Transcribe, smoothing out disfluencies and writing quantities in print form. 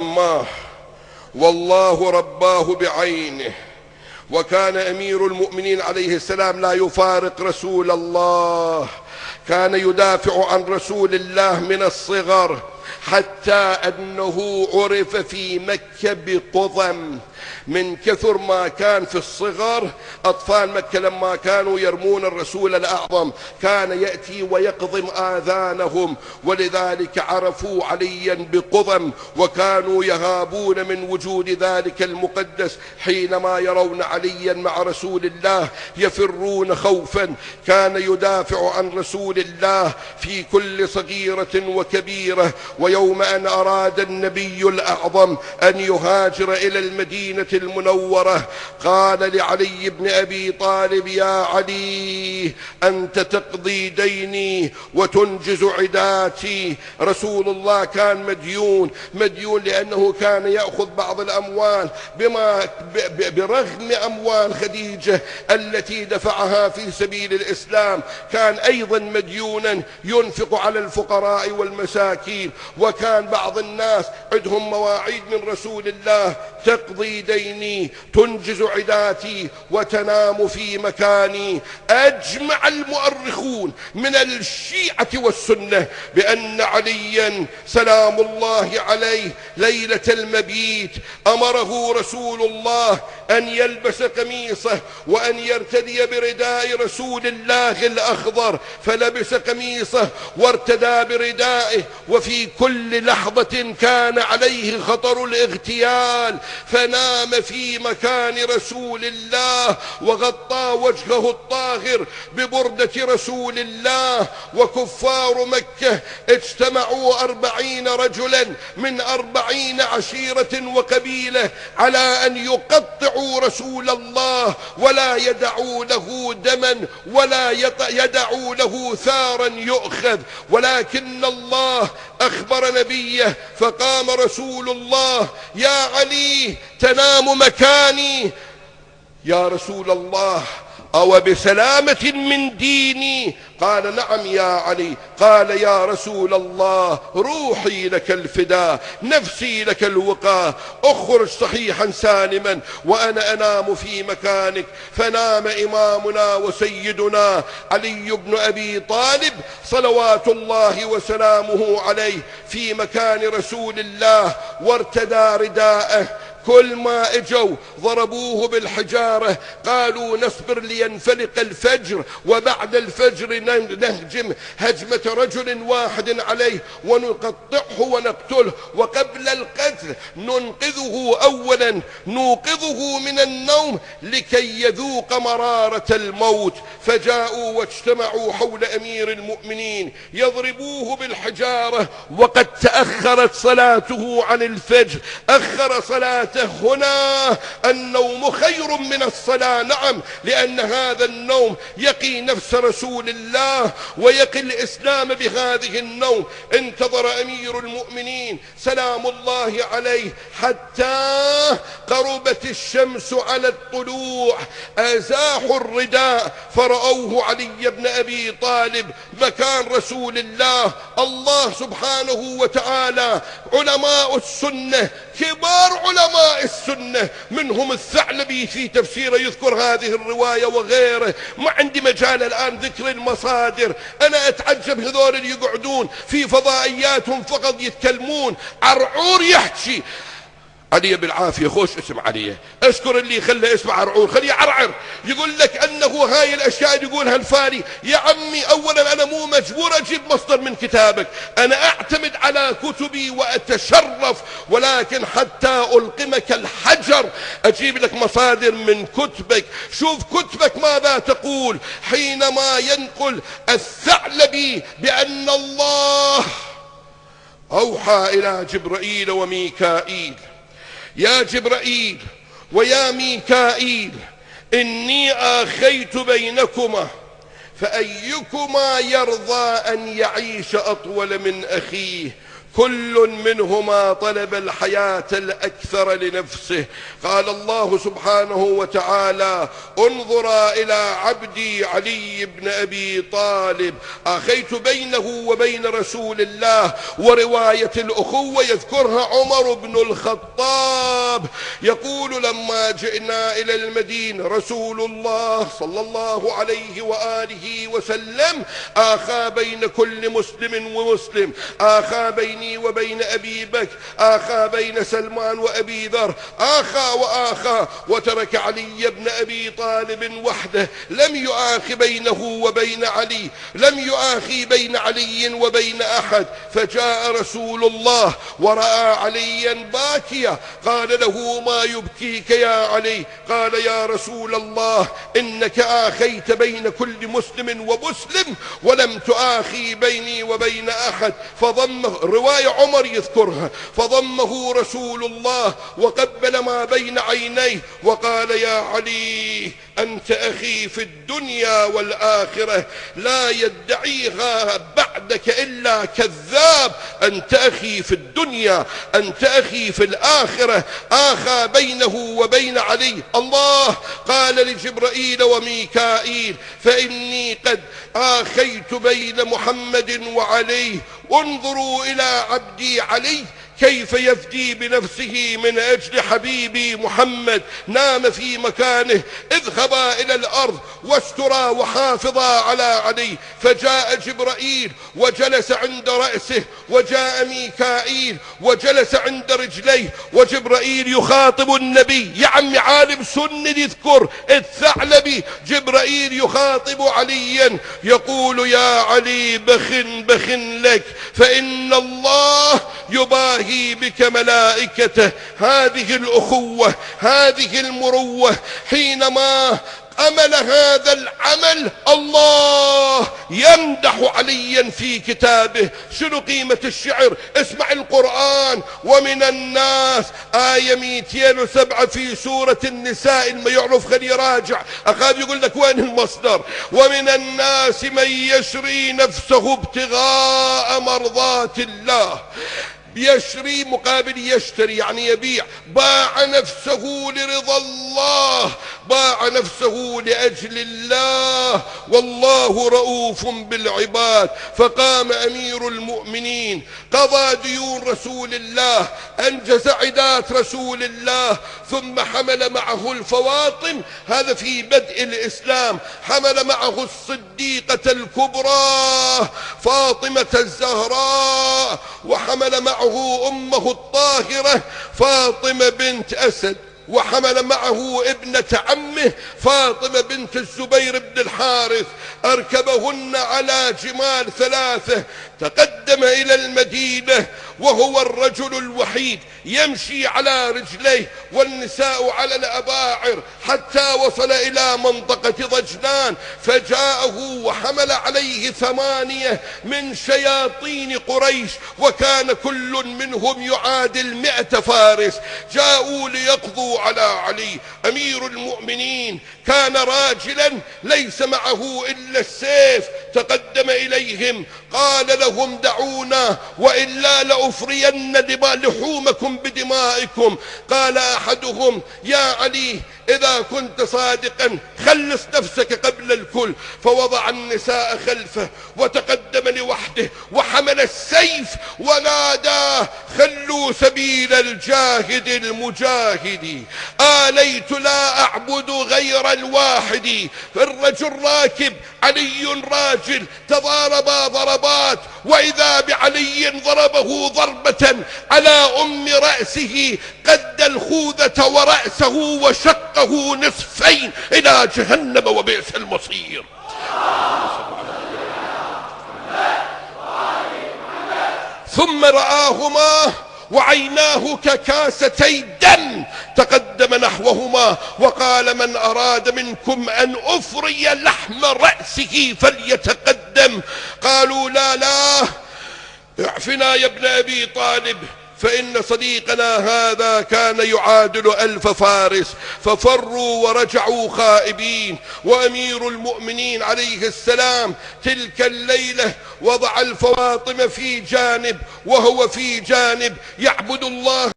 الله والله رباه بعينه. وكان أمير المؤمنين عليه السلام لا يفارق رسول الله، كان يدافع عن رسول الله من الصغر، حتى أنه عرف في مكة بقضم من كثر ما كان في الصغر. أطفال مكة لما كانوا يرمون الرسول الأعظم كان يأتي ويقضم آذانهم، ولذلك عرفوا عليا بقضم، وكانوا يهابون من وجود ذلك المقدس. حينما يرون عليا مع رسول الله يفرون خوفا. كان يدافع عن رسول الله في كل صغيرة وكبيرة. ويوم أن أراد النبي الأعظم أن يهاجر إلى المدينة المنورة قال لعلي بن أبي طالب: يا علي، أنت تقضي ديني وتنجز عداتي. رسول الله كان مديون لأنه كان يأخذ بعض الأموال برغم أموال خديجة التي دفعها في سبيل الإسلام، كان أيضا مديونا ينفق على الفقراء والمساكين. وكان بعض الناس عندهم مواعيد من رسول الله: تقضي ديني، تنجز عداتي، وتنام في مكاني. أجمع المؤرخون من الشيعة والسنة بأن عليا سلام الله عليه ليلة المبيت أمره رسول الله أن يلبس قميصه وأن يرتدي برداء رسول الله الأخضر، فلبس قميصه وارتدى بردائه. وفي كل لحظة كان عليه خطر الاغتيال، فنام في مكان رسول الله وغطى وجهه الطاهر ببردة رسول الله. وكفار مكة اجتمعوا 40 رجلا من 40 عشيرة وقبيلة على أن يقطعوا رسول الله ولا يدعوا له دما ولا يدعوا له ثارا يؤخذ. ولكن الله أخبر نبيه فقام رسول الله: يا علي، تنام مكاني. يا رسول الله، أو بسلامة من ديني؟ قال: نعم يا علي. قال: يا رسول الله، روحي لك الفداء، نفسي لك الوقاء، اخرج صحيحا سالما وأنا أنام في مكانك. فنام إمامنا وسيدنا علي بن أبي طالب صلوات الله وسلامه عليه في مكان رسول الله وارتدى رداءه. كل ما اجوا ضربوه بالحجارة، قالوا: نصبر لينفلق الفجر، وبعد الفجر نهجم هجمة رجل واحد عليه ونقطعه ونقتله، وقبل القتل نوقظه من النوم لكي يذوق مرارة الموت. فجاءوا واجتمعوا حول أمير المؤمنين يضربوه بالحجارة وقد تأخرت صلاته عن الفجر. أخر صلاته هنا. النوم خير من الصلاة، نعم، لأن هذا النوم يقي نفس رسول الله ويقي الإسلام بهذه النوم. انتظر أمير المؤمنين سلام الله عليه حتى قربت الشمس على الطلوع. أزاحوا الرداء فرأوه علي بن أبي طالب مكان رسول الله. الله سبحانه وتعالى علماء السنة، كبار علماء السنة، منهم الثعلبي في تفسيره يذكر هذه الرواية وغيره. ما عندي مجال الآن ذكر المصادر. أنا أتعجب هذول اللي يقعدون في فضائياتهم فقط يتكلمون. عرعور يحكي علي بالعافية، خوش اسم علي، اشكر اللي خلى اسمه عرعور، خليه يعرعر، يقول لك أنه هاي الأشياء اللي يقولها الفاري. يا عمي، أولا أنا مو مجبور أجيب مصدر من كتابك، أنا أعتمد على كتبي وأتشرف، ولكن حتى ألقمك الحجر أجيب لك مصادر من كتبك. شوف كتبك ماذا تقول حينما ينقل الثعلبي بأن الله أوحى إلى جبرائيل وميكائيل: يا جبرائيل ويا ميكائيل، إني آخيت بينكما، فأيكما يرضى أن يعيش أطول من أخيه؟ كل منهما طلب الحياة الأكثر لنفسه. قال الله سبحانه وتعالى: انظرا إلى عبدي علي بن أبي طالب أخيت بينه وبين رسول الله. ورواية الأخوة يذكرها عمر بن الخطاب، يقول: لما جئنا إلى المدينة رسول الله صلى الله عليه وآله وسلم آخى بين كل مسلم ومسلم، آخى بيني وبين أبي بكر، آخى بين سلمان وأبي ذر، آخى وآخى، وترك علي بن أبي طالب وحده، لم يؤاخ بينه وبين علي، لم يؤاخي بين علي وبين أحد. فجاء رسول الله ورأى عليا باكيا، قال له: ما يبكيك يا علي؟ قال: يا رسول الله، إنك آخيت بين كل مسلم ومسلم ولم تآخي بيني وبين أحد. فضمه، رواية عمر يذكرها، فضمه رسول الله وقبل ما بين عينيه وقال: يا علي، أنت أخي في الدنيا والآخرة، لا يدعيها بعدك إلا كذاب. أنت أخي في الدنيا، أنت أخي في الآخرة. آخى بينه وبين علي. الله قال لجبرائيل وميكائيل: فإني قد آخيت بين محمد وعلي، انظروا إلى عبدي علي كيف يفدي بنفسه من أجل حبيبي محمد. نام في مكانه، اذهبا إلى الأرض واسترا وحافظا على علي. فجاء جبرائيل وجلس عند رأسه، وجاء ميكائيل وجلس عند رجليه، وجبرائيل يخاطب النبي. يا عم عالم سن يذكر الثعلبي، جبرائيل يخاطب عليا يقول: يا علي، بخ لك، فإن الله يباهي بك ملائكته. هذه الأخوة، هذه المروة، حينما عمل هذا العمل الله يمدح عليا في كتابه. شنو قيمة الشعر؟ اسمع القرآن: ومن الناس، آية 207 في سورة النساء. ما يعرف خلي يراجع، أخاف يقول لك وين المصدر. ومن الناس من يشري نفسه ابتغاء مرضات الله. يشري مقابل يشتري، يعني يبيع. باع نفسه لرضا الله، باع نفسه لأجل الله، والله رؤوف بالعباد. فقام أمير المؤمنين قضى ديون رسول الله، أنجز عدات رسول الله، ثم حمل معه الفواطم. هذا في بدء الإسلام. حمل معه الصديقة الكبرى فاطمة الزهراء، وحمل معه أمه الطاهرة فاطمة بنت أسد، وحمل معه ابنة عمه فاطمة بنت الزبير بن الحارث. أركبهن على جمال ثلاثة. تقدم إلى المدينة وهو الرجل الوحيد يمشي على رجليه والنساء على الأباعر، حتى وصل إلى منطقة ضجنان. فجاءه وحمل عليه 8 من شياطين قريش، وكان كل منهم يعادل 100 فارس. جاءوا ليقضوا على علي. أمير المؤمنين كان راجلا ليس معه إلا السيف. تقدم إليهم قال لهم: دعونا وإلا لأفرين لحومكم بدمائكم. قال أحدهم: يا علي، إذا كنت صادقا خلص نفسك قبل الكل. فوضع النساء خلفه وتقدم لوحده وحمل السيف ونادى: خلوا سبيل الجاهد المجاهد، آليت لا أعبد غير الواحد. الرجل راكب، علي راجل، تضاربا ضربات، وإذا بعلي ضربه ضربة على أم رأسه قد الخوذة ورأسه وشقه نصفين إلى جهنم وبئس المصير. ثم رآهما وعيناه ككاستي دم، تقدم نحوهما وقال: من أراد منكم أن أفري لحم رأسه فليتقدم. قالوا: لا لا، اعفنا يا ابن أبي طالب، فإن صديقنا هذا كان يعادل 1000 فارس، ففروا ورجعوا خائبين. وأمير المؤمنين عليه السلام تلك الليلة وضع الفواطم في جانب وهو في جانب يعبد الله